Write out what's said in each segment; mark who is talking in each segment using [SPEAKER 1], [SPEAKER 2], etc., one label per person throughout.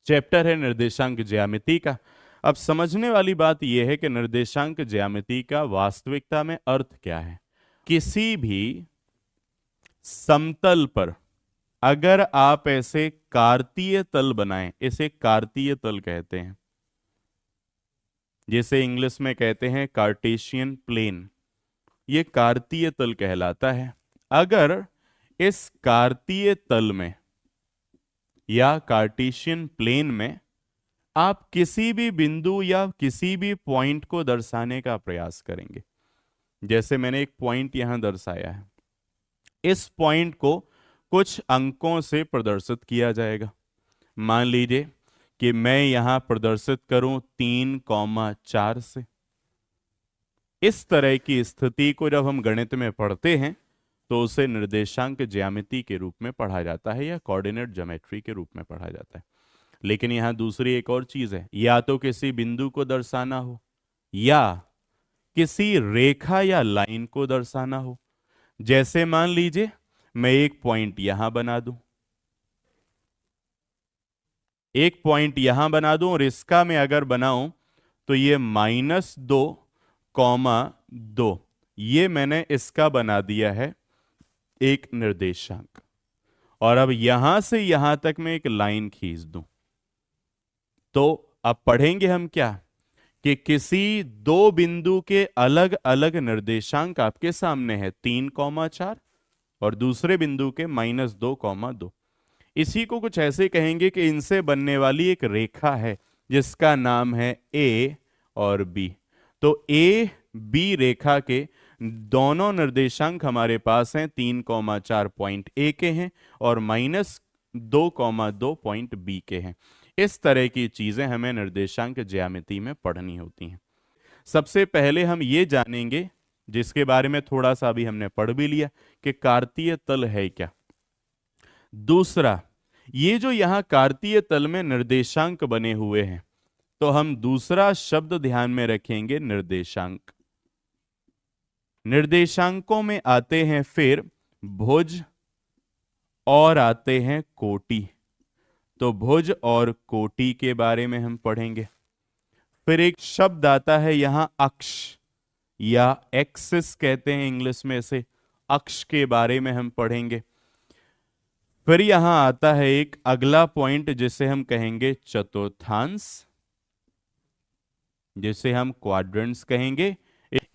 [SPEAKER 1] Chapter है निर्देशांक ज्यामिति का। अब समझने वाली बात यह है कि निर्देशांक ज्यामिति का वास्तविकता में अर्थ क्या है। किसी भी समतल पर अगर आप ऐसे कार्तीय तल बनाएं, इसे कार्तीय तल कहते हैं, जिसे इंग्लिश में कहते हैं कार्टेशियन प्लेन, ये कार्तीय तल कहलाता है। अगर इस कार्तीय तल में या कार्टेशियन प्लेन में आप किसी भी बिंदु या किसी भी पॉइंट को दर्शाने का प्रयास करेंगे, जैसे मैंने एक पॉइंट यहां दर्शाया है, इस पॉइंट को कुछ अंकों से प्रदर्शित किया जाएगा। मान लीजिए कि मैं यहां प्रदर्शित करूं 3,4 से। इस तरह की स्थिति को जब हम गणित में पढ़ते हैं तो उसे निर्देशांक ज्यामिति के रूप में पढ़ा जाता है या कोऑर्डिनेट ज्योमेट्री के रूप में पढ़ा जाता है। लेकिन यहां दूसरी एक और चीज है, या तो किसी बिंदु को दर्शाना हो या किसी रेखा या लाइन को दर्शाना हो। जैसे मान लीजिए मैं एक पॉइंट यहां बना दूं, एक पॉइंट यहां बना दूं और इसका मैं अगर बनाऊं तो ये -2,2, ये मैंने इसका बना दिया है एक निर्देशांक। और अब यहां से यहां तक मैं एक लाइन खींच दूं तो अब पढ़ेंगे हम क्या कि किसी दो बिंदु के अलग अलग निर्देशांक आपके सामने है, 3,4 और दूसरे बिंदु के -2,2। इसी को कुछ ऐसे कहेंगे कि इनसे बनने वाली एक रेखा है जिसका नाम है ए और बी। तो ए बी रेखा के दोनों निर्देशांक हमारे पास हैं, 3,4 पॉइंट ए के हैं और -2,2 पॉइंट बी के हैं। इस तरह की चीजें हमें निर्देशांक ज्यामिति में पढ़नी होती हैं। सबसे पहले हम ये जानेंगे, जिसके बारे में थोड़ा सा अभी हमने पढ़ भी लिया, कि कार्तीय तल है क्या। दूसरा, ये जो यहां कार्तीय तल में निर्देशांक बने हुए हैं, तो हम दूसरा शब्द ध्यान में रखेंगे, निर्देशांक। निर्देशांकों में आते हैं फिर भुज और आते हैं कोटि। तो भुज और कोटि के बारे में हम पढ़ेंगे। फिर एक शब्द आता है यहां अक्ष, या एक्सिस कहते हैं इंग्लिश में इसे, अक्ष के बारे में हम पढ़ेंगे। फिर यहां आता है एक अगला पॉइंट जिसे हम कहेंगे चतुर्थांश, जिसे हम क्वाड्रेंट्स कहेंगे।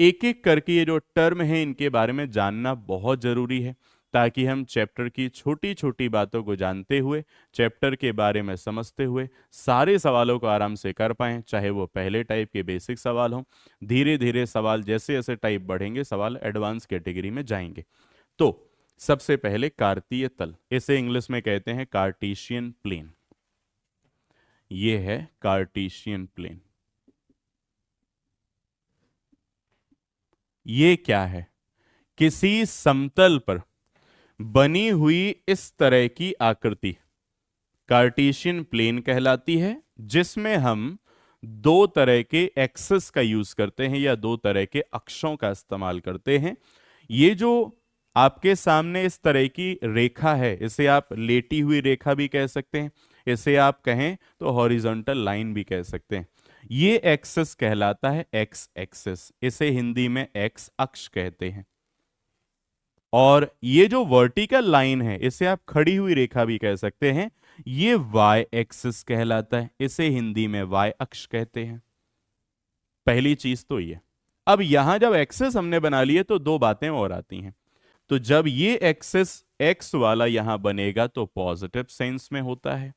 [SPEAKER 1] एक एक करके ये जो टर्म है इनके बारे में जानना बहुत जरूरी है, ताकि हम चैप्टर की छोटी छोटी बातों को जानते हुए, चैप्टर के बारे में समझते हुए सारे सवालों को आराम से कर पाएं, चाहे वो पहले टाइप के बेसिक सवाल हों। धीरे धीरे सवाल जैसे जैसे टाइप बढ़ेंगे, सवाल एडवांस कैटेगरी में जाएंगे। तो सबसे पहले कार्तीय तल, इसे इंग्लिश में कहते हैं कार्टेशियन प्लेन। ये है कार्टेशियन प्लेन। ये क्या है? किसी समतल पर बनी हुई इस तरह की आकृति कार्टेशियन प्लेन कहलाती है, जिसमें हम दो तरह के एक्सिस का यूज करते हैं या दो तरह के अक्षों का इस्तेमाल करते हैं। ये जो आपके सामने इस तरह की रेखा है, इसे आप लेटी हुई रेखा भी कह सकते हैं, इसे आप कहें तो हॉरिजॉन्टल लाइन भी कह सकते हैं। ये एक्सिस कहलाता है एक्स एक्सिस, इसे हिंदी में एक्स अक्ष कहते हैं। और ये जो वर्टिकल लाइन है, इसे आप खड़ी हुई रेखा भी कह सकते हैं, ये वाई एक्सिस कहलाता है, इसे हिंदी में वाई अक्ष कहते हैं। पहली चीज तो ये। अब यहां जब एक्सिस हमने बना लिए तो दो बातें और आती हैं। तो जब ये एक्सिस एक्स वाला यहां बनेगा तो पॉजिटिव सेंस में होता है,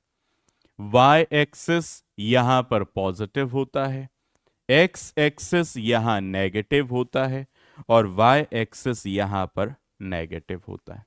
[SPEAKER 1] वाई एक्सिस यहां पर पॉजिटिव होता है, एक्स एक्सिस यहां नेगेटिव होता है और वाई एक्सिस यहां पर नेगेटिव होता है।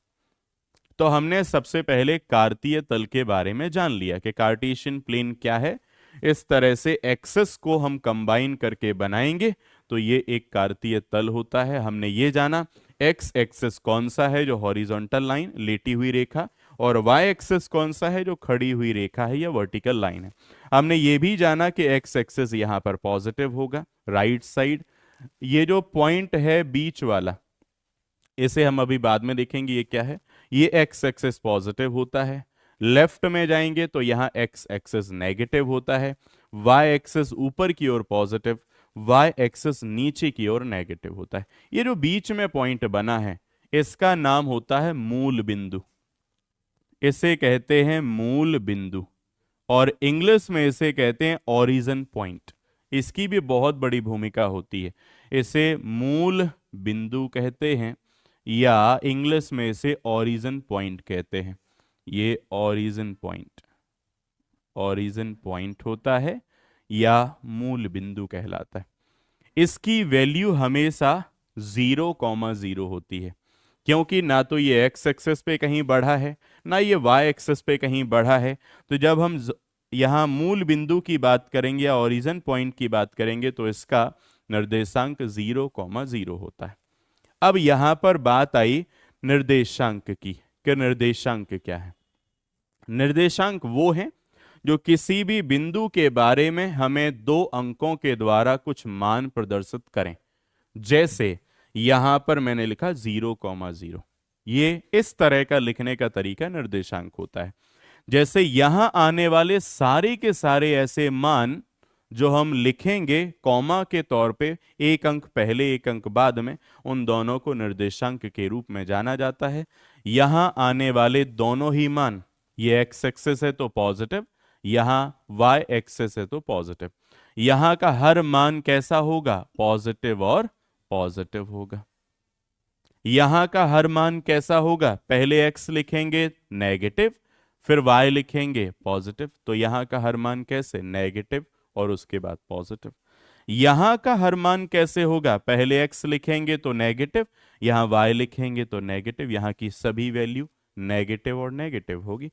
[SPEAKER 1] तो हमने सबसे पहले कार्तीय तल के बारे में जान लिया कि कार्टेशियन प्लेन क्या है। इस तरह से एक्सिस को हम कंबाइन करके बनाएंगे तो ये एक कार्तीय तल होता है। हमने ये जाना एक्स एक्सिस कौन सा है, जो हॉरिजॉन्टल लाइन लेटी हुई रेखा, और वाई एक्सिस कौन सा है, जो खड़ी हुई रेखा है या वर्टिकल लाइन है। हमने ये भी जाना कि एक्स एक्सिस यहां पर पॉजिटिव होगा, राइट साइड। ये जो पॉइंट है बीच वाला, इसे हम अभी बाद में देखेंगे ये क्या है। ये एक्स एक्सिस पॉजिटिव होता है, लेफ्ट में जाएंगे तो यहाँ एक्स एक्सिस नेगेटिव होता है, वाई एक्सिस ऊपर की ओर पॉजिटिव, वाई एक्सिस नीचे की ओर नेगेटिव होता है। ये जो बीच में पॉइंट बना है इसका नाम होता है मूल बिंदु, इसे कहते हैं मूल बिंदु, और इंग्लिश में इसे कहते हैं ओरिजिन पॉइंट। इसकी भी बहुत बड़ी भूमिका होती है, इसे मूल बिंदु कहते हैं या इंग्लिश में इसे ओरिजिन पॉइंट कहते हैं। ये ओरिजिन पॉइंट होता है या मूल बिंदु कहलाता है। इसकी वैल्यू हमेशा 0,0 होती है, क्योंकि ना तो ये एक्स एक्सेस पे कहीं बढ़ा है ना ये वाई एक्सेस पे कहीं बढ़ा है। तो जब हम यहाँ मूल बिंदु की बात करेंगे या ओरिजिन पॉइंट की बात करेंगे तो इसका निर्देशांक 0,0 होता है। अब यहां पर बात आई निर्देशांक की कि निर्देशांक क्या है। निर्देशांक वो है जो किसी भी बिंदु के बारे में हमें 2 अंकों के द्वारा कुछ मान प्रदर्शित करें। जैसे यहां पर मैंने लिखा 0,0, ये इस तरह का लिखने का तरीका निर्देशांक होता है। जैसे यहां आने वाले सारे के सारे ऐसे मान जो हम लिखेंगे कॉमा के तौर पे, एक अंक पहले एक अंक बाद में, उन दोनों को निर्देशांक के रूप में जाना जाता है। यहां आने वाले दोनों ही मान, ये एक्स एक्सिस है तो पॉजिटिव, यहां वाई एक्सिस है तो पॉजिटिव, यहां का हर मान कैसा होगा, पॉजिटिव और पॉजिटिव होगा। यहां का हर मान कैसा होगा, पहले एक्स लिखेंगे नेगेटिव फिर वाई लिखेंगे पॉजिटिव, तो यहां का हर मान कैसे, नेगेटिव और उसके बाद पॉजिटिव। यहां का हर मान कैसे होगा, पहले एक्स लिखेंगे तो नेगेटिव, यहां वाई लिखेंगे तो नेगेटिव, यहां की सभी वैल्यू नेगेटिव और नेगेटिव होगी।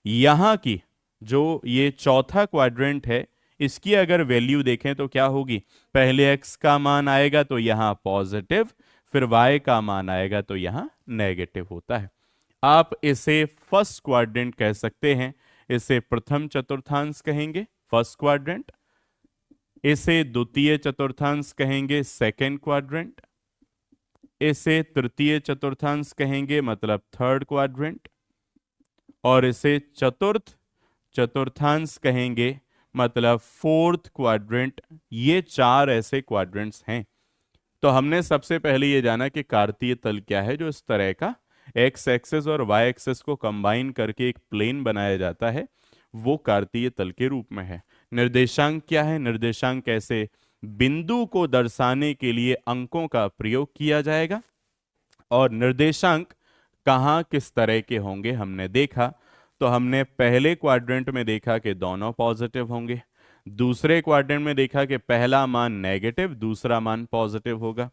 [SPEAKER 1] यहां की जो ये चौथा क्वाड्रेंट है इसकी अगर वैल्यू देखें तो क्या होगी, पहले एक्स का मान आएगा तो यहां पॉजिटिव, फिर वाई का मान आएगा तो यहां नेगेटिव होता है। आप इसे फर्स्ट क्वाड्रेंट कह सकते हैं, इसे प्रथम चतुर्थांश कहेंगे फर्स्ट क्वाड्रेंट, इसे द्वितीय चतुर्थांश कहेंगे सेकेंड क्वाड्रेंट, इसे तृतीय चतुर्थांश कहेंगे मतलब थर्ड क्वाड्रेंट, और इसे चतुर्थ चतुर्थांश कहेंगे मतलब फोर्थ क्वाड्रेंट। ये 4 ऐसे क्वाड्रेंट्स हैं। तो हमने सबसे पहले ये जाना कि कार्तीय तल क्या है, जो इस तरह का एक्स एक्सिस और वाई एक्सिस को कंबाइन करके एक प्लेन बनाया जाता है, वो कार्तीय तल के रूप में है। निर्देशांक क्या है, निर्देशांक कैसे बिंदु को दर्शाने के लिए अंकों का प्रयोग किया जाएगा, और निर्देशांक कहाँ किस तरह के होंगे हमने देखा। तो हमने पहले क्वाड्रेंट में देखा कि दोनों पॉजिटिव होंगे, दूसरे क्वाड्रेंट में देखा कि पहला मान नेगेटिव दूसरा मान पॉजिटिव होगा,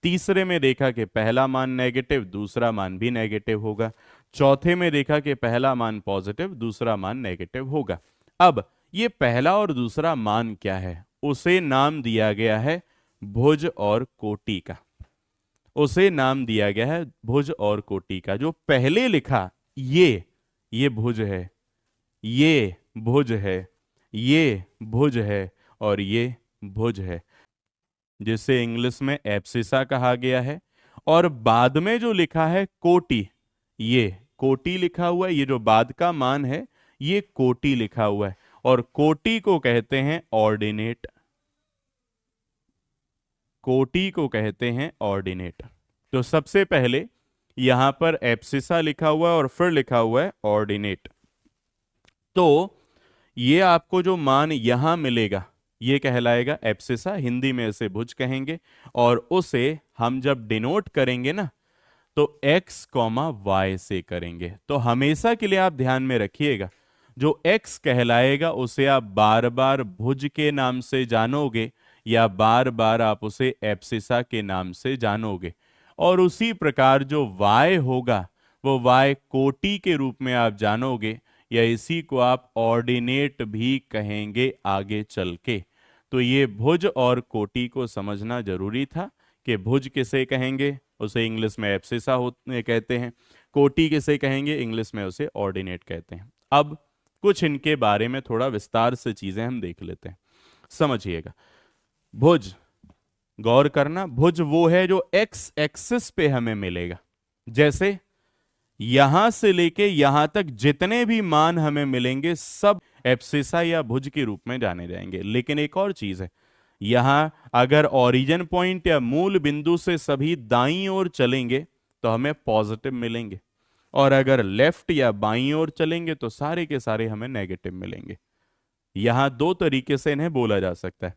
[SPEAKER 1] तीसरे में देखा कि पहला मान नेगेटिव दूसरा मान भी नेगेटिव होगा, चौथे में देखा कि पहला मान पॉजिटिव दूसरा मान नेगेटिव होगा। अब ये पहला और दूसरा मान क्या है, उसे नाम दिया गया है भुज और कोटि का, उसे नाम दिया गया है भुज और कोटि का। जो पहले लिखा ये भुज है, ये भुज है, ये भुज है और ये भुज है, जिसे इंग्लिश में एब्सिसा कहा गया है। और बाद में जो लिखा है कोटि, ये कोटि लिखा हुआ है, ये जो बाद का मान है ये कोटि लिखा हुआ है, और कोटि को कहते हैं ऑर्डिनेट, कोटि को कहते हैं ऑर्डिनेट। तो सबसे पहले यहां पर एब्सिसा लिखा हुआ है और फिर लिखा हुआ है ऑर्डिनेट। तो ये आपको जो मान यहां मिलेगा ये कहलाएगा एब्सिसा, हिंदी में इसे भुज कहेंगे, और उसे हम जब डिनोट करेंगे ना तो x, y से करेंगे। तो हमेशा के लिए आप ध्यान में रखिएगा, जो x कहलाएगा उसे आप बार बार भुज के नाम से जानोगे या बार बार आप उसे एब्सिसा के नाम से जानोगे, और उसी प्रकार जो y होगा वो y कोटि के रूप में आप जानोगे, या इसी को आप ऑर्डिनेट भी कहेंगे आगे चल के। तो ये भुज और कोटि को समझना जरूरी था कि भुज किसे कहेंगे, उसे इंग्लिश में एब्सिसा होते कहते हैं, कोटि किसे कहेंगे, इंग्लिश में उसे ऑर्डिनेट कहते हैं। अब कुछ इनके बारे में थोड़ा विस्तार से चीजें हम देख लेते हैं, समझिएगा। भुज, गौर करना, भुज वो है जो एक्स एक्सिस पे हमें मिलेगा। जैसे यहां से लेके यहां तक जितने भी मान हमें मिलेंगे सब एब्सिसा या भुज के रूप में जाने जाएंगे। लेकिन एक और चीज है, यहां अगर ओरिजिन पॉइंट या मूल बिंदु से सभी दाईं ओर चलेंगे तो हमें पॉजिटिव मिलेंगे, और अगर लेफ्ट या बाईं ओर चलेंगे तो सारे के सारे हमें नेगेटिव मिलेंगे। यहां दो तरीके से इन्हें बोला जा सकता है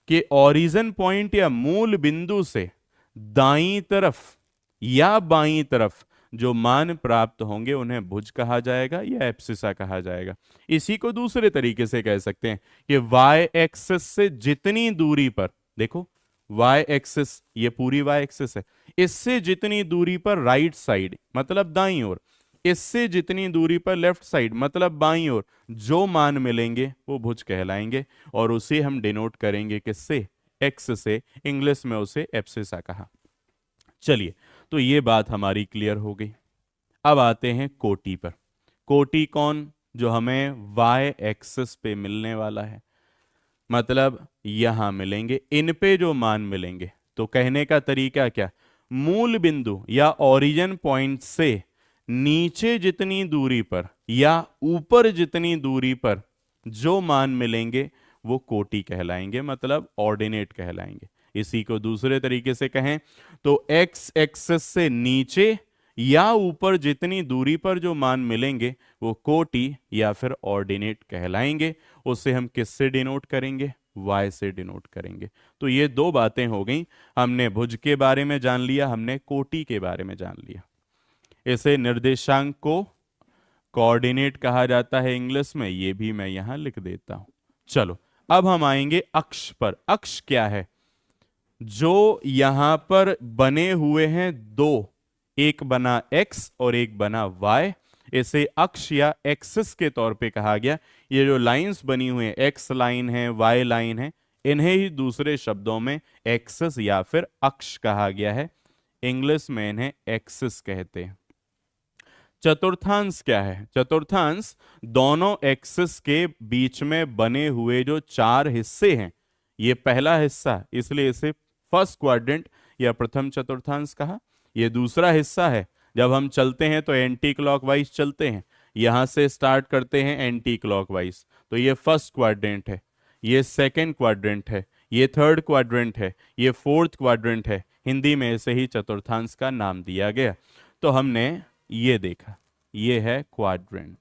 [SPEAKER 1] कि ओरिजिन पॉइंट या मूल बिंदु से दाईं तरफ या बाईं तरफ जो मान प्राप्त होंगे उन्हें भुज कहा जाएगा या एब्सिसा कहा जाएगा। इसी को दूसरे तरीके से कह सकते हैं कि वाई एक्सिस से जितनी दूरी पर, देखो वाई एक्सिस ये पूरी वाई एक्सिस है, इससे जितनी दूरी पर राइट साइड मतलब दाईं ओर, इससे जितनी दूरी पर लेफ्ट साइड मतलब बाईं ओर जो मान मिलेंगे वो भुज कहलाएंगे, और उसे हम डिनोट करेंगे किससे, एक्स से। इंग्लिश में उसे एब्सिसा कहा। चलिए, तो ये बात हमारी क्लियर हो गई। अब आते हैं कोटि पर। कोटि कौन, जो हमें वाई एक्सिस पे मिलने वाला है, मतलब यहां मिलेंगे, इन पे जो मान मिलेंगे। तो कहने का तरीका क्या, मूल बिंदु या ओरिजिन पॉइंट से नीचे जितनी दूरी पर या ऊपर जितनी दूरी पर जो मान मिलेंगे वो कोटि कहलाएंगे, मतलब ऑर्डिनेट कहलाएंगे। इसी को दूसरे तरीके से कहें तो एक्स एक्सिस से नीचे या ऊपर जितनी दूरी पर जो मान मिलेंगे वो कोटि या फिर ऑर्डिनेट कहलाएंगे। उसे हम किससे डिनोट करेंगे, y से डिनोट करेंगे। तो ये दो बातें हो गई, हमने भुज के बारे में जान लिया, हमने कोटि के बारे में जान लिया। इसे निर्देशांक को कोऑर्डिनेट कहा जाता है इंग्लिश में, ये भी मैं यहां लिख देता हूं। चलो, अब हम आएंगे अक्ष पर। अक्ष क्या है, जो यहां पर बने हुए हैं दो, एक बना x और एक बना y, इसे अक्ष या एक्सिस के तौर पे कहा गया। ये जो लाइंस बनी हुई हैं, x लाइन है, y लाइन है, इन्हें ही दूसरे शब्दों में एक्सिस या फिर अक्ष कहा गया है। इंग्लिश में इन्हें एक्सिस कहते हैं। चतुर्थांश क्या है, चतुर्थांश दोनों एक्सिस के बीच में बने हुए जो चार हिस्से हैं, ये पहला हिस्सा, इसलिए इसे फर्स्ट क्वाड्रेंट या प्रथम चतुर्थांश कहा। ये दूसरा हिस्सा है, जब हम चलते हैं तो एंटी क्लॉकवाइज चलते हैं, यहां से स्टार्ट करते हैं एंटी क्लॉकवाइज, तो ये फर्स्ट क्वाड्रेंट है। ये सेकंड क्वाड्रेंट है, ये थर्ड क्वाड्रेंट है, ये फोर्थ क्वाड्रेंट है। हिंदी में ऐसे ही चतुर्थांश का नाम दिया गया। तो हमने ये देखा, ये है क्वाड्रेंट।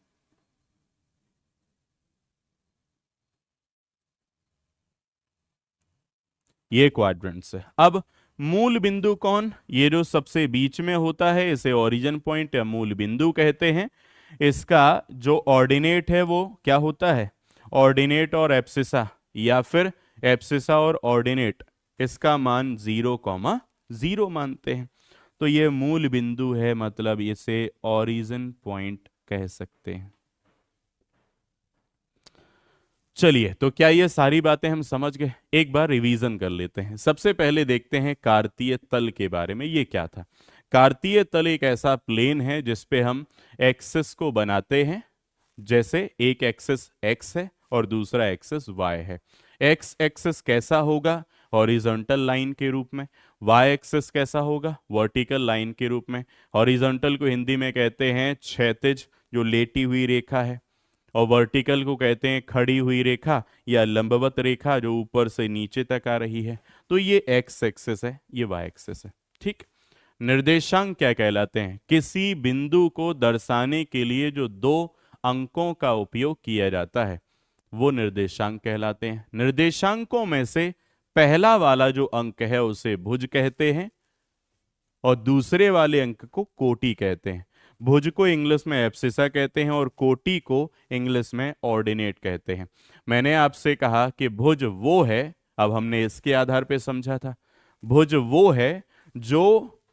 [SPEAKER 1] ये क्वाड्रेंट्स है। अब मूल बिंदु कौन, ये जो सबसे बीच में होता है इसे ओरिजिन पॉइंट या मूल बिंदु कहते हैं। इसका जो ऑर्डिनेट है वो क्या होता है, ऑर्डिनेट और एब्सिसा या फिर एब्सिसा और ऑर्डिनेट, इसका मान 0,0 मानते हैं। तो ये मूल बिंदु है, मतलब इसे ओरिजिन पॉइंट कह सकते हैं। चलिए, तो क्या ये सारी बातें हम समझ गए? एक बार रिवीजन कर लेते हैं। सबसे पहले देखते हैं कार्तीय तल के बारे में। ये क्या था, कार्तीय तल एक ऐसा प्लेन है जिसपे हम एक्सिस को बनाते हैं, जैसे एक एक्सिस x है और दूसरा एक्सिस y है। x एक्सिस कैसा होगा, हॉरिजॉन्टल लाइन के रूप में। y एक्सिस कैसा होगा, वर्टिकल लाइन के रूप में। हॉरिजॉन्टल को हिंदी में कहते हैं क्षैतिज, जो लेटी हुई रेखा है, और वर्टिकल को कहते हैं खड़ी हुई रेखा या लंबवत रेखा जो ऊपर से नीचे तक आ रही है। तो ये x एक्सिस है, ये y एक्सिस है। ठीक, निर्देशांक क्या कहलाते हैं, किसी बिंदु को दर्शाने के लिए जो दो अंकों का उपयोग किया जाता है वो निर्देशांक कहलाते हैं। निर्देशांकों में से पहला वाला जो अंक है उसे भुज कहते हैं और दूसरे वाले अंक को कोटि कहते हैं। भुज को इंग्लिश में एब्सिसा कहते हैं और कोटि को इंग्लिश में ऑर्डिनेट कहते हैं। मैंने आपसे कहा कि भुज वो है, अब हमने इसके आधार पे समझा था, भुज वो है जो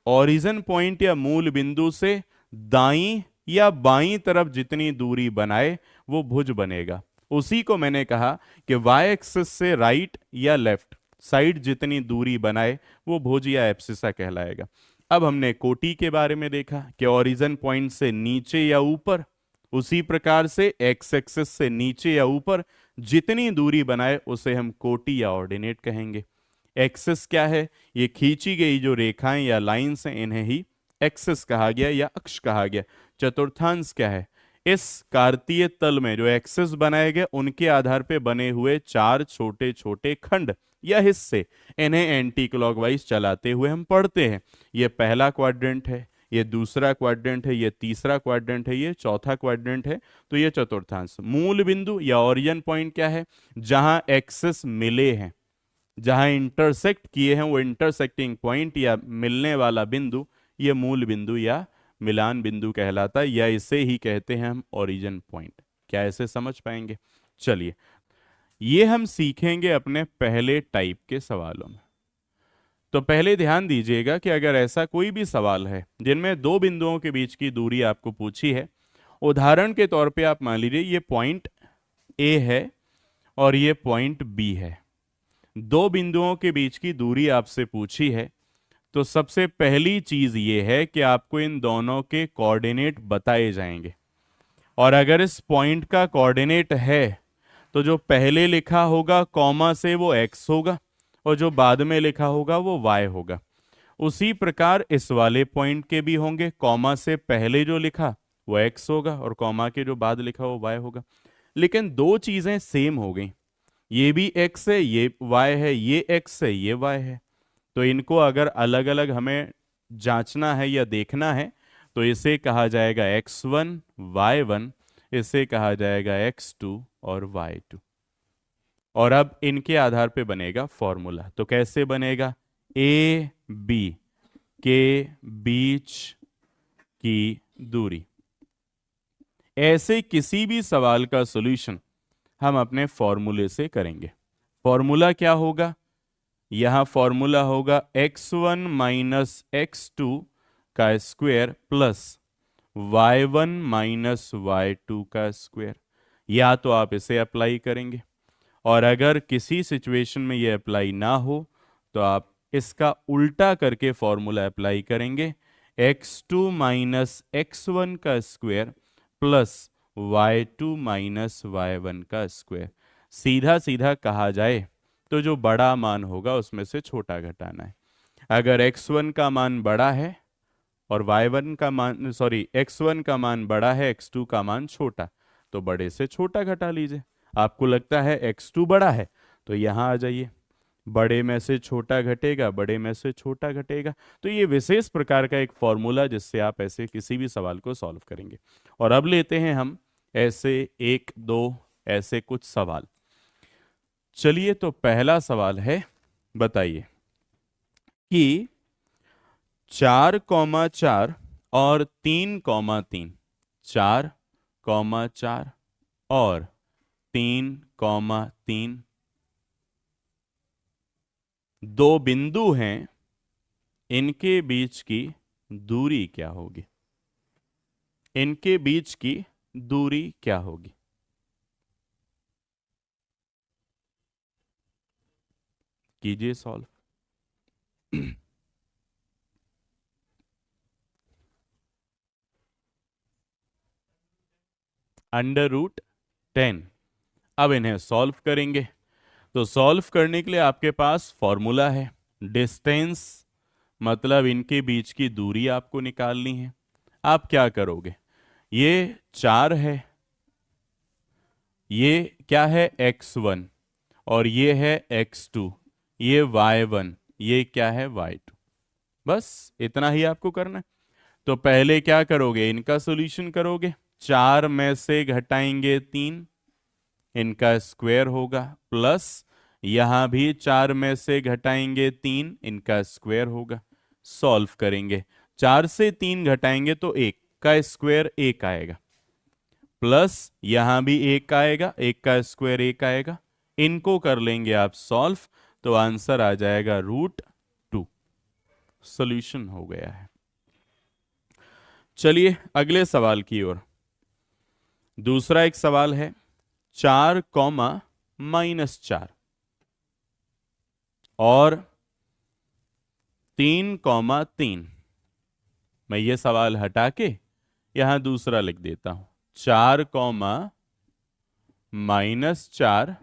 [SPEAKER 1] ओरिजिन पॉइंट या मूल बिंदु से दाईं या बाईं तरफ जितनी दूरी बनाए वो भुज बनेगा। उसी को मैंने कहा कि वाई एक्सिस से राइट या लेफ्ट साइड जितनी दूरी बनाए वो भुज या एब्सिसा कहलाएगा। अब हमने कोटि के बारे में देखा कि ओरिजिन पॉइंट से नीचे या ऊपर, उसी प्रकार से एक्स एक्सिस से नीचे या ऊपर जितनी दूरी बनाए उसे हम कोटि या ऑर्डिनेट कहेंगे। एक्सिस क्या है, ये खींची गई जो रेखाएं या लाइंस हैं इन्हें ही एक्सिस कहा गया या अक्ष कहा गया। चतुर्थांश क्या है? इस कार्तीय तल में जो एक्सेस बनाए गए उनके आधार पे बने हुए चार छोटे छोटे खंड या हिस्से, इन्हें एंटी क्लॉकवाइज चलाते हुए हम पढ़ते हैं। ये पहला क्वाड्रेंट है, ये दूसरा क्वाड्रेंट है, ये तीसरा क्वाड्रेंट है, ये चौथा क्वाड्रेंट है। तो ये चतुर्थांश। मूल बिंदु या ओरिजिन पॉइंट क्या है? जहां एक्सेस मिले हैं, जहां इंटरसेक्ट किए हैं, वो इंटरसेक्टिंग पॉइंट या मिलने वाला बिंदु, ये मूल बिंदु या मिलान बिंदु कहलाता है, या इसे ही कहते हैं हम ओरिजिन पॉइंट। क्या ऐसे समझ पाएंगे? चलिए, ये हम सीखेंगे अपने पहले टाइप के सवालों में। तो पहले ध्यान दीजिएगा कि अगर ऐसा कोई भी सवाल है जिनमें दो बिंदुओं के बीच की दूरी आपको पूछी है, उदाहरण के तौर पे आप मान लीजिए ये पॉइंट ए है और ये पॉइंट बी है, दो बिंदुओं के बीच की दूरी आपसे पूछी है, तो सबसे पहली चीज ये है कि आपको इन दोनों के कोऑर्डिनेट बताए जाएंगे। और अगर इस पॉइंट का कोऑर्डिनेट है तो जो पहले लिखा होगा कॉमा से वो x होगा, और जो बाद में लिखा होगा वो y होगा। उसी प्रकार इस वाले पॉइंट के भी होंगे, कॉमा से पहले जो लिखा वो x होगा और कॉमा के जो बाद लिखा वो y होगा। लेकिन दो चीजें सेम हो गई, ये भी x है, ये y है, ये x है, ये y है। तो इनको अगर अलग अलग हमें जांचना है या देखना है तो इसे कहा जाएगा x1 y1, इसे कहा जाएगा x2 और y2। और अब इनके आधार पे बनेगा फॉर्मूला। तो कैसे बनेगा? ए बी के बीच की दूरी। ऐसे किसी भी सवाल का सॉल्यूशन हम अपने फॉर्मूले से करेंगे। फॉर्मूला क्या होगा? यहां फॉर्मूला होगा x1 माइनस x2 का square plus y1 minus y2 का स्क्वायर। या तो आप इसे अप्लाई करेंगे, और अगर किसी सिचुएशन में ये अप्लाई ना हो तो आप इसका उल्टा करके फॉर्मूला अप्लाई करेंगे, x2 माइनस x1 का square plus y2 minus y1 का स्क्वायर। सीधा सीधा कहा जाए तो जो बड़ा मान होगा उसमें से छोटा घटाना है। अगर x1 का मान बड़ा है और y1 का मान x1 का मान बड़ा है, x2 का मान छोटा, तो बड़े से छोटा घटा लीजिए। आपको लगता है x2 बड़ा है तो यहां आ जाइए, बड़े में से छोटा घटेगा, बड़े में से छोटा घटेगा। तो ये विशेष प्रकार का एक फॉर्मूला जिससे आप ऐसे किसी भी सवाल को सॉल्व करेंगे। और अब लेते हैं हम ऐसे एक दो ऐसे कुछ सवाल। चलिए, तो पहला सवाल है, बताइए कि 4,4 और 3,3, 4,4 और 3,3 दो बिंदु हैं, इनके बीच की दूरी क्या होगी? इनके बीच की दूरी क्या होगी? कीजिए सॉल्व। √10। अब इन्हें सॉल्व करेंगे, तो सॉल्व करने के लिए आपके पास फॉर्मूला है, डिस्टेंस मतलब इनके बीच की दूरी आपको निकालनी है। आप क्या करोगे? ये 4 है, ये क्या है? x1, और ये है x2, ये y1, ये क्या है? y2। बस इतना ही आपको करना है। तो पहले क्या करोगे? इनका सॉल्यूशन करोगे। 4 में से घटाएंगे 3, इनका स्क्वायर होगा, प्लस यहां भी 4 में से घटाएंगे 3, इनका स्क्वायर होगा। सॉल्व करेंगे, 4 से 3 घटाएंगे तो 1 का स्क्वायर 1 आएगा, प्लस यहां भी 1 आएगा, 1 का स्क्वायर 1 आएगा। इनको कर लेंगे आप सॉल्व, तो आंसर आ जाएगा √2। सॉल्यूशन हो गया है। चलिए अगले सवाल की ओर। दूसरा एक सवाल है, 4,-4 और 3,3। मैं ये सवाल हटा के यहां दूसरा लिख देता हूं, 4,-4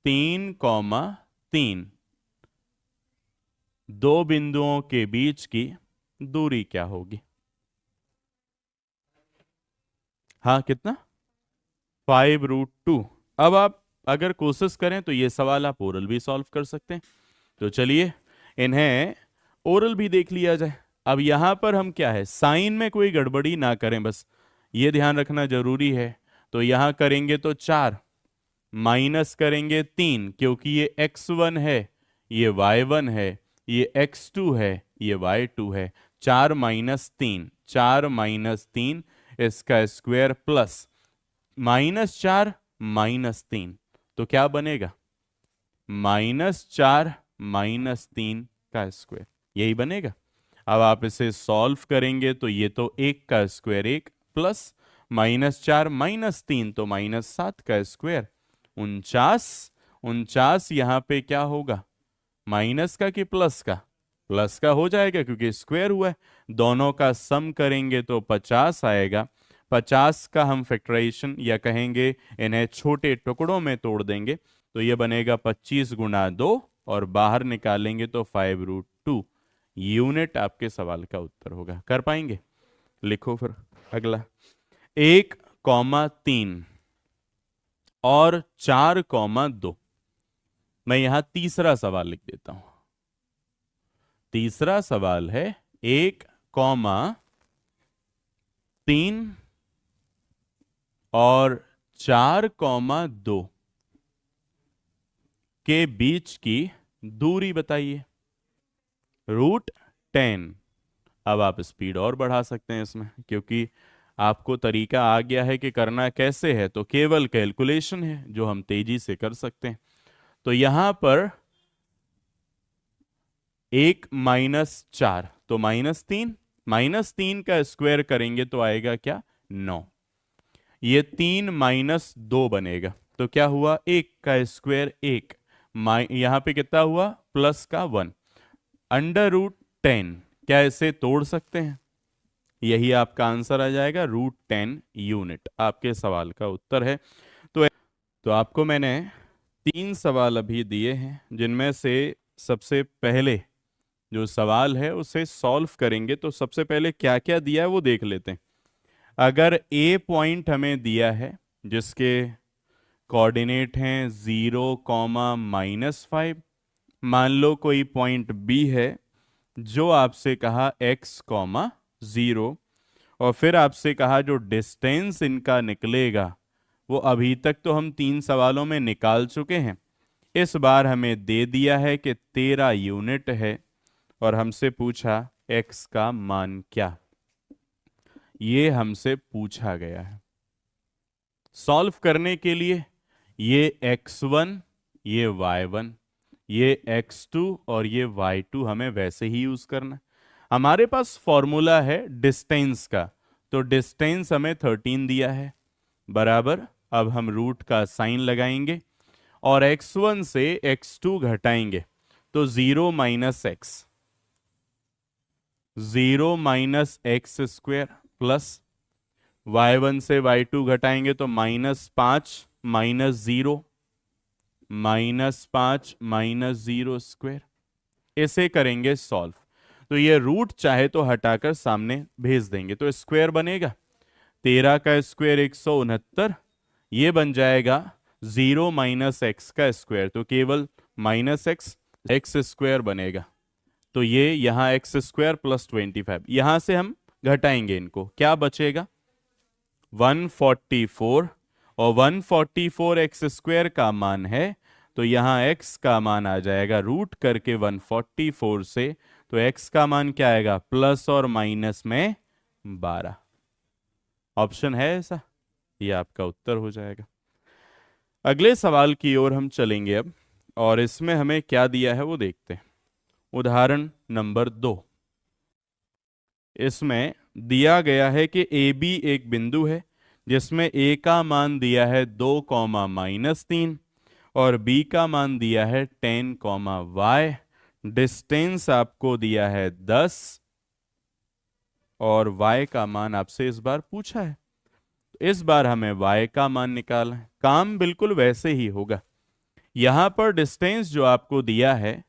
[SPEAKER 1] 3,3 दो बिंदुओं के बीच की दूरी क्या होगी? हाँ कितना, 5√2। अब आप अगर कोशिश करें तो ये सवाल आप ओरल भी सॉल्व कर सकते हैं। तो चलिए इन्हें ओरल भी देख लिया जाए। अब यहां पर हम क्या है, साइन में कोई गड़बड़ी ना करें, बस ये ध्यान रखना जरूरी है। तो यहां करेंगे तो 4, माइनस करेंगे 3, क्योंकि ये x1 है, ये y1 है, ये x2 है, ये y2 है। 4 - 3, 4 - 3 इसका स्क्वायर प्लस -4 - 3, तो क्या बनेगा, -4 - 3 का स्क्वायर, यही बनेगा। अब आप इसे सॉल्व करेंगे तो ये तो 1 का स्क्वायर 1 प्लस -4 - 3 तो -7 का स्क्वायर, 49। 49 यहाँ पे क्या होगा, माइनस का कि प्लस का, प्लस का हो जाएगा क्योंकि स्क्वायर हुआ है। दोनों का सम करेंगे तो 50 आएगा। 50 का हम फैक्टराइजेशन या कहेंगे इन्हें छोटे टुकड़ों में तोड़ देंगे तो ये बनेगा 25 × 2 और बाहर निकालेंगे तो 5√2 यूनिट आपके सवाल का उत्तर होगा। कर पाएंगे, लिखो फिर अगला। 1,3 और 4,2। मैं यहां तीसरा सवाल लिख देता हूं। तीसरा सवाल है 1,3 और 4,2 के बीच की दूरी बताइए, √10। अब आप स्पीड और बढ़ा सकते हैं इसमें, क्योंकि आपको तरीका आ गया है कि करना कैसे है, तो केवल कैलकुलेशन है जो हम तेजी से कर सकते हैं। तो यहां पर 1 - 4 तो -3, -3 का स्क्वायर करेंगे तो आएगा क्या, 9। ये 3 - 2 बनेगा तो क्या हुआ, 1 का स्क्वायर 1, यहां पे कितना हुआ, प्लस का 1, √10। क्या इसे तोड़ सकते हैं, यही आपका आंसर आ जाएगा, √10 यूनिट आपके सवाल का उत्तर है। तो आपको मैंने 3 सवाल अभी दिए हैं, जिनमें से सबसे पहले जो सवाल है उसे सॉल्व करेंगे। तो सबसे पहले क्या क्या दिया है वो देख लेते हैं। अगर ए पॉइंट हमें दिया है जिसके कोऑर्डिनेट हैं 0, -5, मान लो कोई पॉइंट बी है जो आपसे कहा x, 0, और फिर आपसे कहा जो डिस्टेंस इनका निकलेगा वो अभी तक तो हम 3 सवालों में निकाल चुके हैं। इस बार हमें दे दिया है कि 13 यूनिट है और हमसे पूछा x का मान क्या, ये हमसे पूछा गया है। सॉल्व करने के लिए ये x1, ये y1, ये x2 और ये y2 हमें वैसे ही यूज करना है। हमारे पास फॉर्मूला है डिस्टेंस का, तो डिस्टेंस हमें 13 दिया है, बराबर। अब हम रूट का साइन लगाएंगे और x1 से x2 घटाएंगे तो 0 - x, 0 - x² प्लस y1 से y2 घटाएंगे तो -5 - 0, -5 - 0²। इसे करेंगे सॉल्व, तो ये रूट चाहे तो हटाकर सामने भेज देंगे तो स्क्वायर बनेगा। 13 का स्क्वायर 169, ये बन जाएगा 0 - x का स्क्वायर, तो केवल -x, x² बनेगा। तो ये यहाँ x² प्लस 25, यहां से हम घटाएंगे इनको, क्या बचेगा, 144, और 144 x² का मान है तो यहाँ x का मान आ जाएगा रूट करके 144 से, तो x का मान क्या आएगा, प्लस और माइनस में 12। ऑप्शन है ऐसा, ये आपका उत्तर हो जाएगा। अगले सवाल की ओर हम चलेंगे अब, और इसमें हमें क्या दिया है वो देखते हैं। उदाहरण नंबर 2, इसमें दिया गया है कि ए बी एक बिंदु है जिसमें ए का मान दिया है 2, -3 और बी का मान दिया है 10, y। डिस्टेंस आपको दिया है 10 और y का मान आपसे इस बार पूछा है। इस बार हमें y का मान निकालना है। काम बिल्कुल वैसे ही होगा, यहां पर डिस्टेंस जो आपको दिया है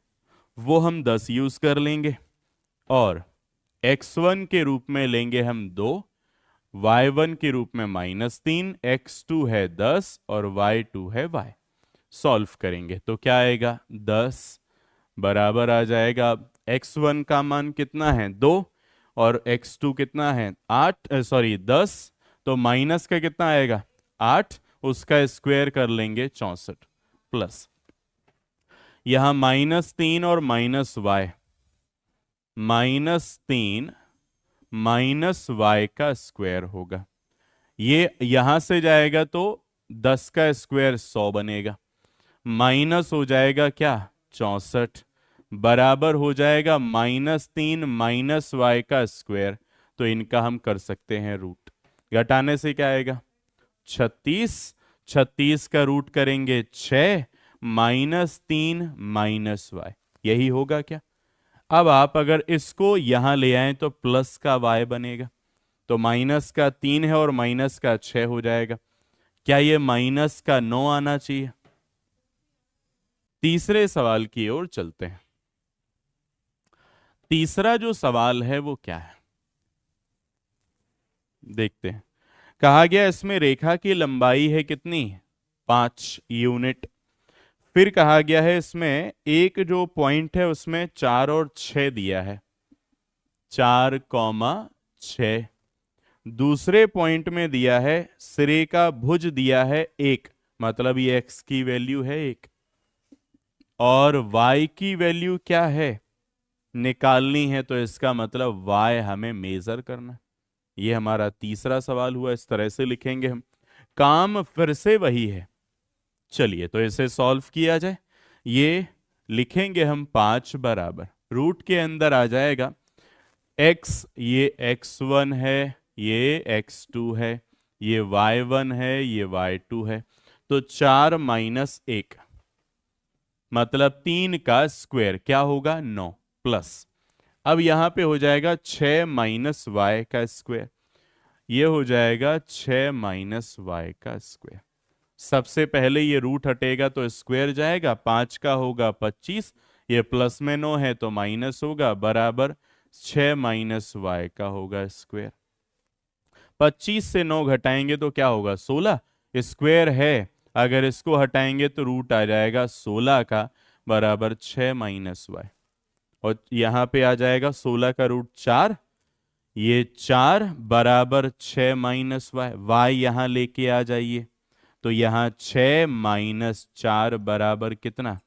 [SPEAKER 1] वो हम 10 यूज कर लेंगे और x1 के रूप में लेंगे हम 2 y1 के रूप में -3, x2 है 10 और y2 है y। सॉल्व करेंगे तो क्या आएगा, 10 बराबर आ जाएगा। अब x1 का मान कितना है, 2, और x2 कितना है, 8, सॉरी 10, तो माइनस का कितना आएगा, 8, उसका स्क्वायर कर लेंगे 64, प्लस यहां -3 और -y, -3 -y का स्क्वायर होगा। ये यहां से जाएगा तो 10 का स्क्वायर 100 बनेगा, माइनस हो जाएगा क्या, 64, बराबर हो जाएगा -3 -y का स्क्वायर। तो इनका हम कर सकते हैं रूट, घटाने से क्या आएगा, 36, 36 का रूट करेंगे 6, -3 -y, यही होगा क्या। अब आप अगर इसको यहां ले आए तो प्लस का y बनेगा, तो माइनस का 3 है और माइनस का 6 हो जाएगा। क्या ये माइनस का 9 आना चाहिए। तीसरे सवाल की ओर चलते हैं। तीसरा जो सवाल है वो क्या है, देखते हैं। कहा गया इसमें रेखा की लंबाई है कितनी, 5 यूनिट। फिर कहा गया है इसमें एक जो पॉइंट है उसमें 4 और 6 दिया है, 4,6। दूसरे पॉइंट में दिया है सिरे का भुज दिया है 1, मतलब ये x की वैल्यू है 1, और y की वैल्यू क्या है, निकालनी है। तो इसका मतलब y हमें मेजर करना है। ये हमारा तीसरा सवाल हुआ, इस तरह से लिखेंगे हम। काम फिर से वही है, चलिए तो इसे सॉल्व किया जाए। ये लिखेंगे हम 5 बराबर, रूट के अंदर आ जाएगा x, ये x1 है, ये x2 है, ये y1 है, ये y2 है। तो 4 - 1 मतलब 3 का स्क्वायर क्या होगा, 9, प्लस अब यहां पे हो जाएगा 6 - y का स्क्वायर, ये हो जाएगा 6 - y का स्क्वायर। सबसे पहले ये रूट हटेगा तो स्क्वायर जाएगा, 5 का होगा 25, ये प्लस में 9 है तो माइनस होगा, बराबर 6 - y का होगा स्क्वायर। 25 से 9 घटाएंगे तो क्या होगा, 16, स्क्वायर है, अगर इसको हटाएंगे तो रूट आ जाएगा 16 का, बराबर 6 - y। और यहां पे आ जाएगा 16 का रूट 4, ये 4 बराबर 6 - y, y यहां लेके आ जाइए, तो यहां 6 - 4 बराबर कितना,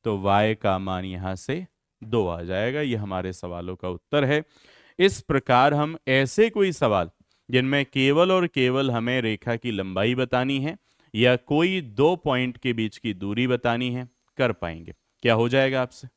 [SPEAKER 1] तो y का मान यहां से 2 आ जाएगा। ये हमारे सवालों का उत्तर है। इस प्रकार हम ऐसे कोई सवाल जिनमें केवल और केवल हमें रेखा की लंबाई बतानी है या कोई दो पॉइंट के बीच की दूरी बतानी है कर पाएंगे। क्या हो जाएगा आपसे।